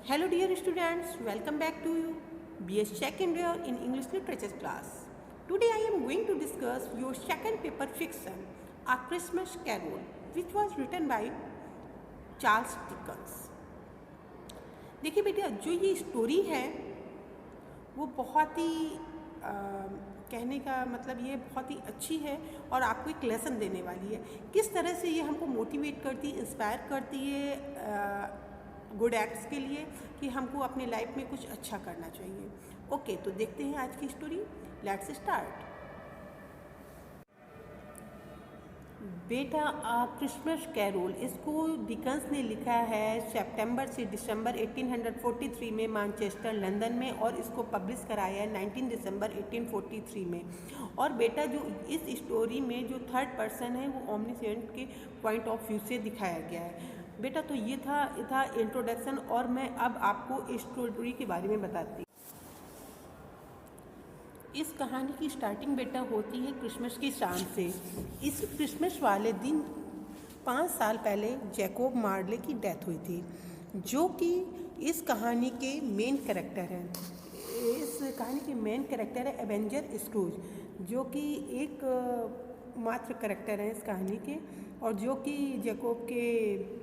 Hello dear students, welcome back to you. BS second year in English literature class. Today I am going to discuss your second paper fiction, A Christmas Carol, which was written by Charles Dickens. देखिए बेटा, जो ये story है वो बहुत ही कहने का मतलब ये बहुत ही अच्छी है और आपको एक लेसन देने वाली है। किस तरह से ये हमको मोटिवेट करती है, इंस्पायर करती है गुड एक्ट्स के लिए कि हमको अपने लाइफ में कुछ अच्छा करना चाहिए। ओके, तो देखते हैं आज की स्टोरी। Let's start. बेटा, आ क्रिसमस कैरोल, इसको डिकन्स ने लिखा है सितंबर से दिसंबर 1843 में मैनचेस्टर लंदन में, और इसको पब्लिश कराया है 19 दिसंबर 1843 में। और बेटा, जो इस स्टोरी में जो थर्ड पर्सन है वो ओमनिसेंट के पॉइंट ऑफ व्यू से दिखाया गया है। बेटा, तो ये था इंट्रोडक्शन, और मैं अब आपको इस स्टोरी के बारे में बताती हूँ। इस कहानी की स्टार्टिंग बेटा होती है क्रिसमस की शाम से। इस क्रिसमस वाले दिन 5 साल पहले जैकोब मार्ले की डेथ हुई थी, जो कि इस कहानी के मेन कैरेक्टर हैं। इस कहानी के मेन कैरेक्टर है एवेंजर स्क्रूज, जो कि एक मात्र कैरेक्टर हैं इस कहानी के, और जो कि जैकोब के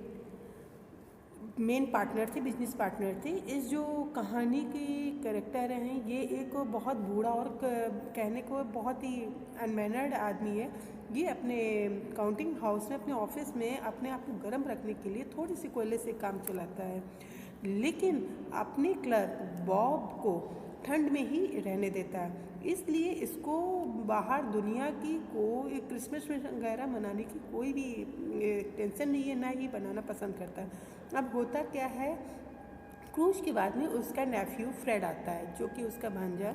मेन पार्टनर थे, बिजनेस पार्टनर थे। इस जो कहानी के कैरेक्टर हैं ये एक बहुत बूढ़ा और कहने को बहुत ही अनमैनर्ड आदमी है। ये अपने काउंटिंग हाउस में, अपने ऑफिस में अपने आप को गर्म रखने के लिए थोड़ी सी कोयले से काम चलाता है, लेकिन अपने क्लर्क बॉब को ठंड में ही रहने देता है। इसलिए इसको बाहर दुनिया की कोई क्रिसमस वगैरह मनाने की कोई भी टेंशन नहीं है, ना ही बनाना पसंद करता है। अब होता क्या है, क्रूज के बाद में उसका नेफ्यू फ्रेड आता है, जो कि उसका भांजा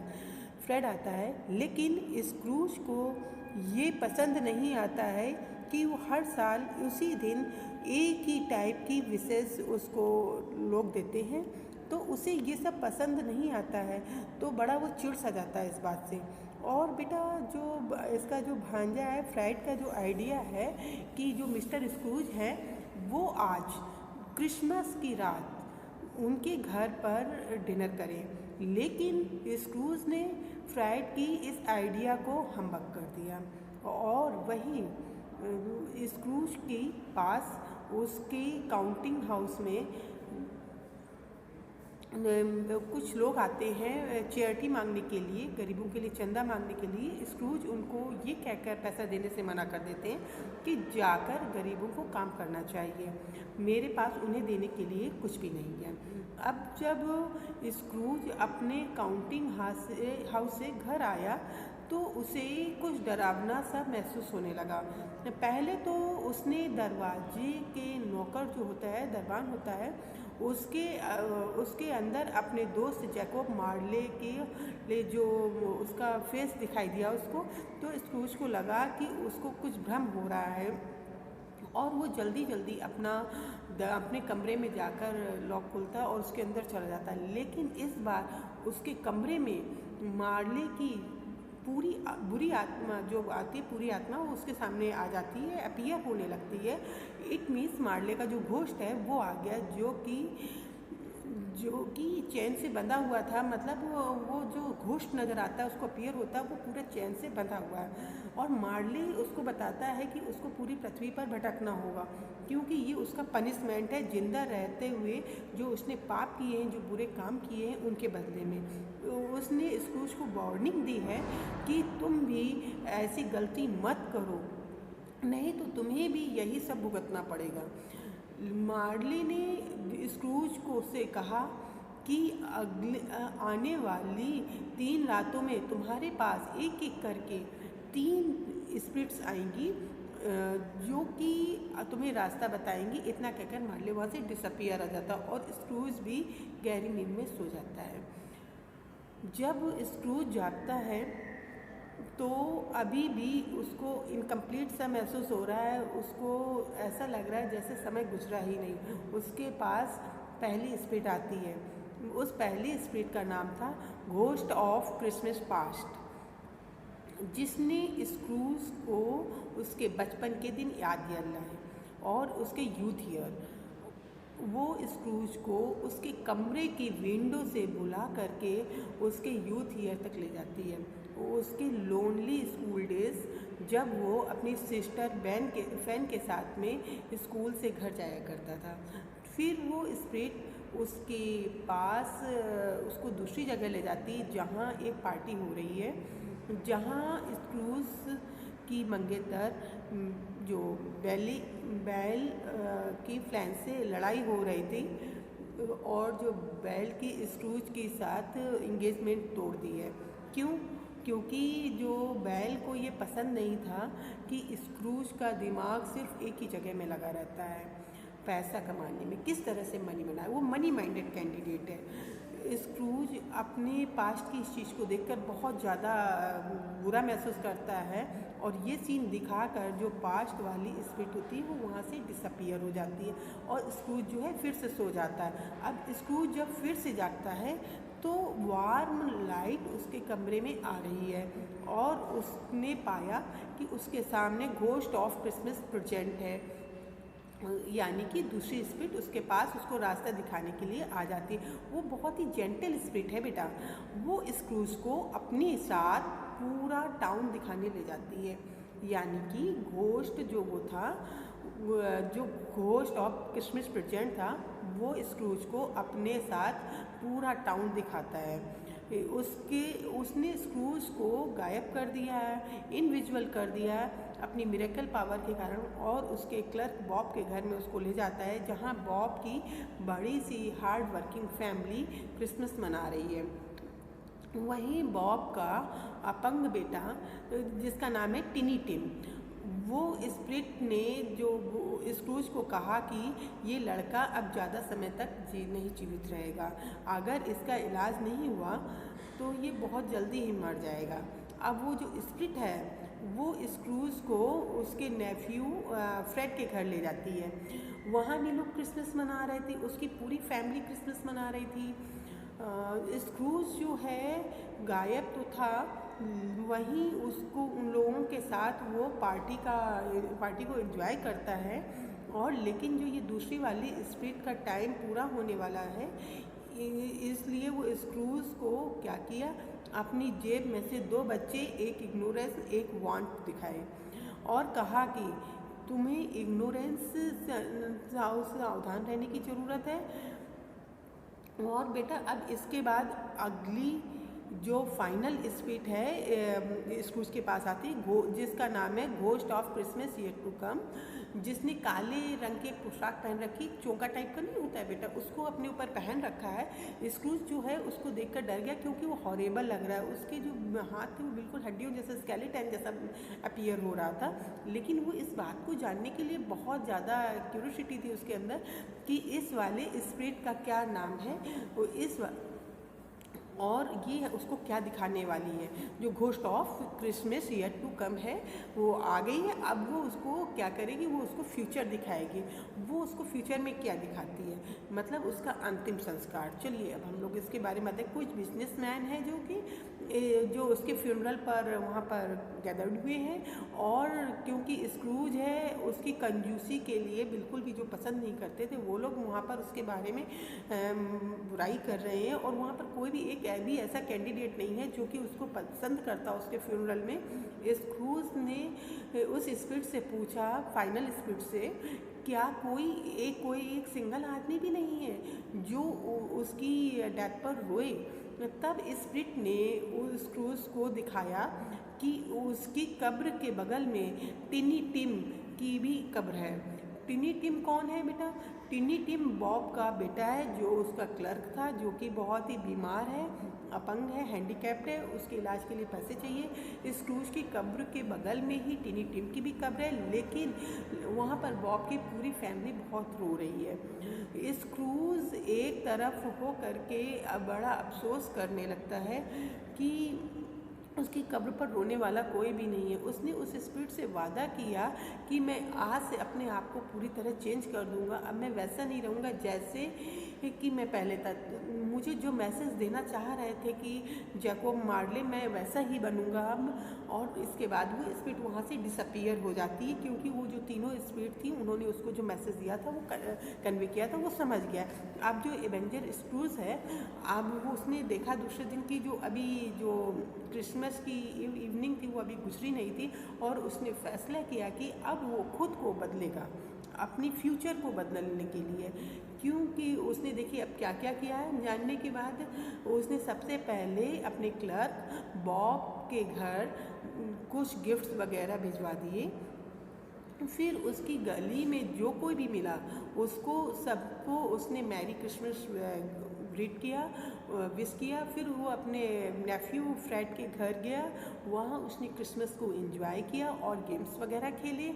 फ्रेड आता है। लेकिन इस क्रूज को ये पसंद नहीं आता है कि वो हर साल उसी दिन एक ही टाइप की विशेष उसको लोग देते हैं, तो उसे ये सब पसंद नहीं आता है, तो बड़ा वो चिढ़ सा जाता है इस बात से। और बेटा, जो इसका जो भांजा है फ्राइड का जो आइडिया है कि जो मिस्टर स्क्रूज है वो आज क्रिसमस की रात उनके घर पर डिनर करें, लेकिन स्क्रूज ने फ्राइड की इस आइडिया को हम्बक कर दिया। और वहीं स्क्रूज के पास उसके काउंटिंग हाउस में कुछ लोग आते हैं चैरिटी मांगने के लिए, गरीबों के लिए चंदा मांगने के लिए। स्क्रूज उनको ये कहकर पैसा देने से मना कर देते हैं कि जाकर गरीबों को काम करना चाहिए, मेरे पास उन्हें देने के लिए कुछ भी नहीं है। अब जब स्क्रूज अपने काउंटिंग हाउस से घर आया तो उसे कुछ डरावना सा महसूस होने लगा। पहले तो उसने दरवाजे के नौकर जो होता है, दरबान होता है, उसके अंदर अपने दोस्त जैकोब मार्ले के लिए जो उसका फेस दिखाई दिया उसको, तो स्क्रूज को लगा कि उसको कुछ भ्रम हो रहा है, और वो जल्दी अपने कमरे में जाकर लॉक खोलता है और उसके अंदर चला जाता है। लेकिन इस बार उसके कमरे में मार्ले की पूरी बुरी आत्मा जो आती है, पूरी आत्मा वो उसके सामने आ जाती है, अपीयर होने लगती है। इट मीन्स मार्ले का जो घोस्ट है वो आ गया, जो कि चैन से बंधा हुआ था। मतलब वो जो घोस्ट नज़र आता है, उसको अपीयर होता है, वो पूरा चैन से बंधा हुआ है। और मार्ले उसको बताता है कि उसको पूरी पृथ्वी पर भटकना होगा, क्योंकि ये उसका पनिशमेंट है जिंदा रहते हुए जो उसने पाप किए हैं, जो बुरे काम किए हैं, उनके बदले में। उसने स्क्रूज को वार्निंग दी है कि तुम भी ऐसी गलती मत करो, नहीं तो तुम्हें भी यही सब भुगतना पड़ेगा। मार्ले ने स्क्रूज को से कहा कि आने वाली 3 रातों में तुम्हारे पास एक एक करके 3 स्पिरिट्स आएंगी जो कि तुम्हें रास्ता बताएंगी। इतना कहकर मार्ले वहाँ से डिसअपियर आ जाता और स्क्रूज भी गहरी नींद में सो जाता है। जब स्क्रूज जागता है तो अभी भी उसको इनकम्प्लीट सा महसूस हो रहा है, उसको ऐसा लग रहा है जैसे समय गुजरा ही नहीं। उसके पास पहली स्पिरिट आती है, उस पहली स्पिरिट का नाम था घोस्ट ऑफ क्रिसमस पास्ट, जिसने स्क्रूज को उसके बचपन के दिन याद दिलाए और उसके यूथ ईयर। वो स्क्रूज को उसके कमरे की विंडो से बुला करके उसके यूथ ईयर तक ले जाती है। उसके लोनली स्कूल डेज, जब वो अपनी सिस्टर फैन के साथ में स्कूल से घर जाया करता था। फिर वो स्प्रिट उसके पास उसको दूसरी जगह ले जाती जहाँ एक पार्टी हो रही है, जहाँ स्क्रूज की मंगेतर जो बैल की फ्लैन से लड़ाई हो रही थी और जो बैल की स्क्रूज के साथ इंगेजमेंट तोड़ दी है। क्यों? क्योंकि जो बैल को ये पसंद नहीं था कि स्क्रूज का दिमाग सिर्फ एक ही जगह में लगा रहता है, पैसा कमाने में, किस तरह से मनी बनाए। वो मनी माइंडेड कैंडिडेट है। स्क्रूज अपने पास्ट की इस चीज़ को देखकर बहुत ज़्यादा बुरा महसूस करता है और ये सीन दिखाकर जो पास्ट वाली स्पिरिट होती है वो वहाँ से डिसअपियर हो जाती है और स्क्रूज जो है फिर से सो जाता है। अब स्क्रूज जब फिर से जागता है तो वार्म लाइट उसके कमरे में आ रही है और उसने पाया कि उसके सामने घोस्ट ऑफ क्रिसमस प्रेजेंट है, यानी कि दूसरी स्पिरिट उसके पास उसको रास्ता दिखाने के लिए आ जाती है। वो बहुत ही जेंटल स्पिरिट है बेटा। वो स्क्रूज को अपने साथ पूरा टाउन दिखाने ले जाती है, यानी कि घोस्ट जो वो था, जो घोस्ट ऑफ क्रिसमस प्रेजेंट था, वो स्क्रूज को अपने साथ पूरा टाउन दिखाता है। उसने स्क्रूज को गायब कर दिया है, इनविजुअल कर दिया है अपनी मिरेकल पावर के कारण, और उसके क्लर्क बॉब के घर में उसको ले जाता है, जहां बॉब की बड़ी सी हार्ड वर्किंग फैमिली क्रिसमस मना रही है। वहीं बॉब का अपंग बेटा जिसका नाम है टिनी टिम, वो स्प्रिट ने जो स्क्रूज को कहा कि ये लड़का अब ज़्यादा समय तक नहीं जीवित रहेगा, अगर इसका इलाज नहीं हुआ तो ये बहुत जल्दी ही मर जाएगा। अब वो जो स्प्रिट है वो स्क्रूज को उसके नेफ्यू फ्रेड के घर ले जाती है। वहाँ भी लोग क्रिसमस मना रहे थे, उसकी पूरी फैमिली क्रिसमस मना रही थी। स्क्रूज जो है गायब तो था, वहीं उसको उन लोगों के साथ वो पार्टी को एंजॉय करता है, और लेकिन जो ये दूसरी वाली स्पिरिट का टाइम पूरा होने वाला है, इसलिए वो स्क्रूज को क्या किया, अपनी जेब में से 2 बच्चे, एक इग्नोरेंस एक वांट दिखाए और कहा कि तुम्हें इग्नोरेंस सावधान रहने की ज़रूरत है। और बेटा अब इसके बाद अगली जो फाइनल स्पिरिट है स्क्रूज के पास आती है, जिसका नाम है ghost of Christmas yet to come, जिसने काले रंग की पोशाक पहन रखी, चोगा टाइप का नहीं होता है बेटा, उसको अपने ऊपर पहन रखा है। स्क्रूज जो है उसको देखकर डर गया, क्योंकि वो हॉरेबल लग रहा है। उसके जो हाथ थे वो बिल्कुल हड्डियों जैसा, स्केलेटन जैसा अपीयर हो रहा था। लेकिन वो इस बात को जानने के लिए बहुत ज़्यादा क्यूरियोसिटी थी उसके अंदर कि इस वाले स्पिरिट का क्या नाम है, वो और ये उसको क्या दिखाने वाली है। जो ghost of Christmas yet to come है वो आ गई है, अब वो उसको क्या करेगी, वो उसको फ्यूचर दिखाएगी। वो उसको फ्यूचर में क्या दिखाती है, मतलब उसका अंतिम संस्कार। चलिए अब हम लोग इसके बारे में बताएं। कुछ बिजनेसमैन है जो उसके फ्यूनरल पर वहाँ पर गैदर्ड हुए हैं, और क्योंकि स्क्रूज है उसकी कंजूसी के लिए बिल्कुल भी जो पसंद नहीं करते थे, वो लोग वहाँ पर उसके बारे में बुराई कर रहे हैं, और वहाँ पर कोई भी एक भी ऐसा कैंडिडेट नहीं है जो कि उसको पसंद करता उसके फ्यूनरल में। स्क्रूज ने उस स्पिरिट से पूछा, फाइनल स्पिरिट से, क्या कोई एक सिंगल आदमी भी नहीं है जो उसकी डेथ पर रोए। तब स्पिरिट ने उस स्क्रूज को दिखाया कि उसकी कब्र के बगल में टिनी टिम की भी कब्र है। टिनी टिम कौन है बेटा? टिनी टिम बॉब का बेटा है, जो उसका क्लर्क था, जो कि बहुत ही बीमार है, अपंग है, हैंडीकैप्ड है, उसके इलाज के लिए पैसे चाहिए। स्क्रूज की कब्र के बगल में ही टिनी टिम की भी कब्र है, लेकिन वहाँ पर बॉब की पूरी फैमिली बहुत रो रही है। स्क्रूज एक तरफ हो करके बड़ा अफसोस करने लगता है कि उसकी कब्र पर रोने वाला कोई भी नहीं है। उसने उस स्पिरिट से वादा किया कि मैं आज से अपने आप को पूरी तरह चेंज कर दूंगा, अब मैं वैसा नहीं रहूँगा जैसे कि मैं पहले था। मुझे जो मैसेज देना चाह रहे थे कि जैकोब मार्ले मैं वैसा ही बनूंगा अब, और इसके बाद वो स्पिरिट वहाँ से डिसअपीयर हो जाती है, क्योंकि वो जो तीनों स्पिरिट थी उन्होंने उसको जो मैसेज दिया था वो कन्वे किया था, वो समझ गया। अब जो एवेंजर स्क्रूज है, अब वो उसने देखा दूसरे दिन की जो अभी जो क्रिसमस की इवनिंग थी वो अभी गुजरी नहीं थी, और उसने फैसला किया कि अब वो खुद को बदलेगा अपनी फ्यूचर को बदलने के लिए। क्योंकि उसने देखिए अब क्या क्या किया है जानने के बाद, उसने सबसे पहले अपने क्लर्क बॉब के घर कुछ गिफ्ट्स वगैरह भिजवा दिए। फिर उसकी गली में जो कोई भी मिला उसको सबको उसने मैरी क्रिसमस ग्रीट किया, विश किया। फिर वो अपने नेफ्यू फ्रेड के घर गया, वहाँ उसने क्रिसमस को एंजॉय किया और गेम्स वगैरह खेले।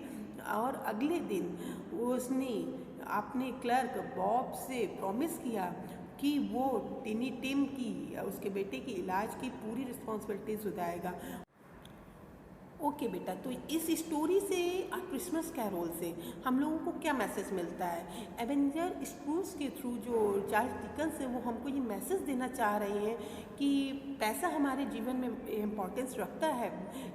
और अगले दिन उसने अपने क्लर्क बॉब से प्रॉमिस किया कि वो टिनी टिम की उसके बेटे की इलाज की पूरी रिस्पॉन्सिबिलिटीज उठाएगा। ओके बेटा, तो इस स्टोरी से और क्रिसमस कैरोल से हम लोगों को क्या मैसेज मिलता है? एवेंजर स्क्रूज के थ्रू जो चार्ल्स डिकन्स है वो हमको ये मैसेज देना चाह रहे हैं कि पैसा हमारे जीवन में इम्पोर्टेंस रखता है,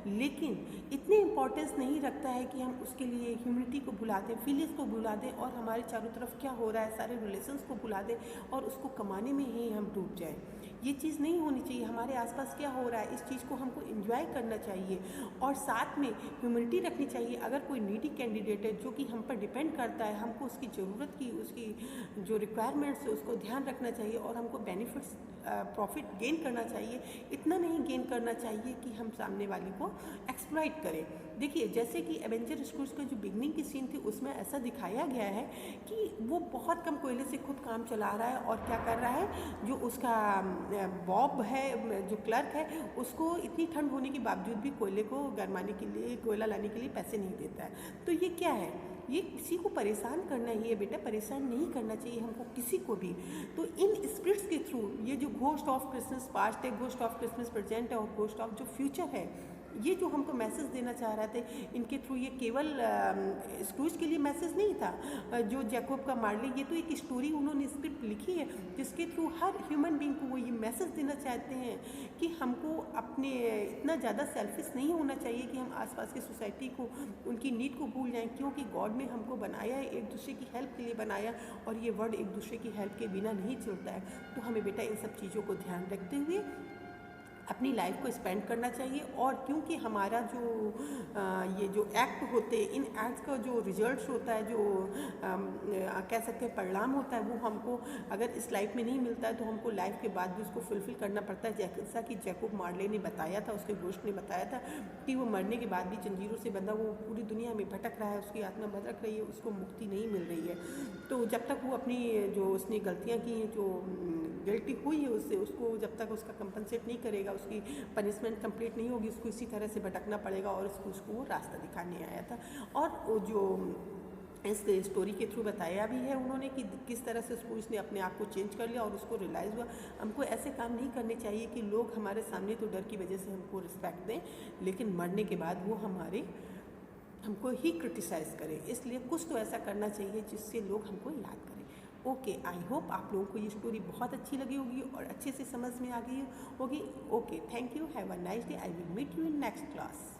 लेकिन इतनी इम्पोर्टेंस नहीं रखता है कि हम उसके लिए ह्यूमनिटी को भुला दें, फीलिंग्स को भुला दें, और हमारे चारों तरफ क्या हो रहा है सारे रिलेशंस को भुला दें और उसको कमाने में ही हम डूब जाएं। ये चीज़ नहीं होनी चाहिए। हमारे आसपास क्या हो रहा है इस चीज़ को हमको एंजॉय करना चाहिए, और साथ में ह्यूमिलिटी रखनी चाहिए। अगर कोई नीडी कैंडिडेट है जो कि हम पर डिपेंड करता है, हमको उसकी ज़रूरत की उसकी जो रिक्वायरमेंट्स है उसको ध्यान रखना चाहिए, और हमको बेनिफिट्स प्रॉफिट गेन करना चाहिए। इतना नहीं गेन करना चाहिए कि हम सामने वाले को एक्सप्लॉइट करें। देखिए जैसे कि एवेंजर स्क्रूज का जो बिगनिंग की सीन थी उसमें ऐसा दिखाया गया है कि वो बहुत कम कोयले से खुद काम चला रहा है, और क्या कर रहा है, जो उसका बॉब है जो क्लर्क है उसको इतनी ठंड होने के बावजूद भी कोयले को गरमाने के लिए, कोयला लाने के लिए पैसे नहीं देता है। तो ये क्या है, ये किसी को परेशान करना ही है बेटा, परेशान नहीं करना चाहिए हमको किसी को भी। तो इन स्पिरिट्स के थ्रू ये जो घोस्ट ऑफ क्रिसमस पास्ट है, घोस्ट ऑफ क्रिसमस प्रेजेंट है, और घोस्ट ऑफ जो फ्यूचर है, ये जो हमको मैसेज देना चाह रहे थे इनके थ्रू, ये केवल स्क्रूज के लिए मैसेज नहीं था जो जैकोब का मार्ले, ये तो एक स्टोरी उन्होंने स्क्रिप्ट लिखी है जिसके थ्रू हर ह्यूमन बीइंग को वो ये मैसेज देना चाहते हैं कि हमको अपने इतना ज़्यादा सेल्फिश नहीं होना चाहिए कि हम आसपास की सोसाइटी को, उनकी नीड को भूल जाएं, क्योंकि गॉड ने हमको बनाया है, एक दूसरे की हेल्प के लिए बनाया, और ये वर्ल्ड एक दूसरे की हेल्प के बिना नहीं चलता है। तो हमें बेटा इन सब चीज़ों को ध्यान रखते हुए अपनी लाइफ को स्पेंड करना चाहिए। और क्योंकि हमारा जो ये जो एक्ट होते हैं, इन एक्ट्स का जो रिजल्ट्स होता है, जो कह सकते हैं परिणाम होता है, वो हमको अगर इस लाइफ में नहीं मिलता है तो हमको लाइफ के बाद भी उसको फुलफिल करना पड़ता है। जैसा कि जैकोब मार्ले ने बताया था, उसके गोश्त ने बताया था कि वो मरने के बाद भी जंजीरों से बंधा वो पूरी दुनिया में भटक रहा है, उसकी आत्मा भटक रही है, उसको मुक्ति नहीं मिल रही है। तो जब तक वो अपनी जो उसने गलतियाँ की हैं, जो गिल्टी हुई है उससे, उसको जब तक उसका कंपनसेट नहीं करेगा, उसकी पनिशमेंट कंप्लीट नहीं होगी, उसको इसी तरह से भटकना पड़ेगा। और उसको वो रास्ता दिखाने आया था। और जो इस स्टोरी के थ्रू बताया भी है उन्होंने कि किस तरह से उसने अपने आप को चेंज कर लिया और उसको रियलाइज़ हुआ। हमको ऐसे काम नहीं करने चाहिए कि लोग हमारे सामने तो डर की वजह से हमको रिस्पेक्ट दें, लेकिन मरने के बाद वो हमको ही क्रिटिसाइज़ करें। इसलिए कुछ तो ऐसा करना चाहिए जिससे लोग हमको याद करें। ओके, आई होप आप लोगों को ये स्टोरी बहुत अच्छी लगी होगी और अच्छे से समझ में आ गई होगी। Okay, thank you, have a nice day, I will meet you in next class.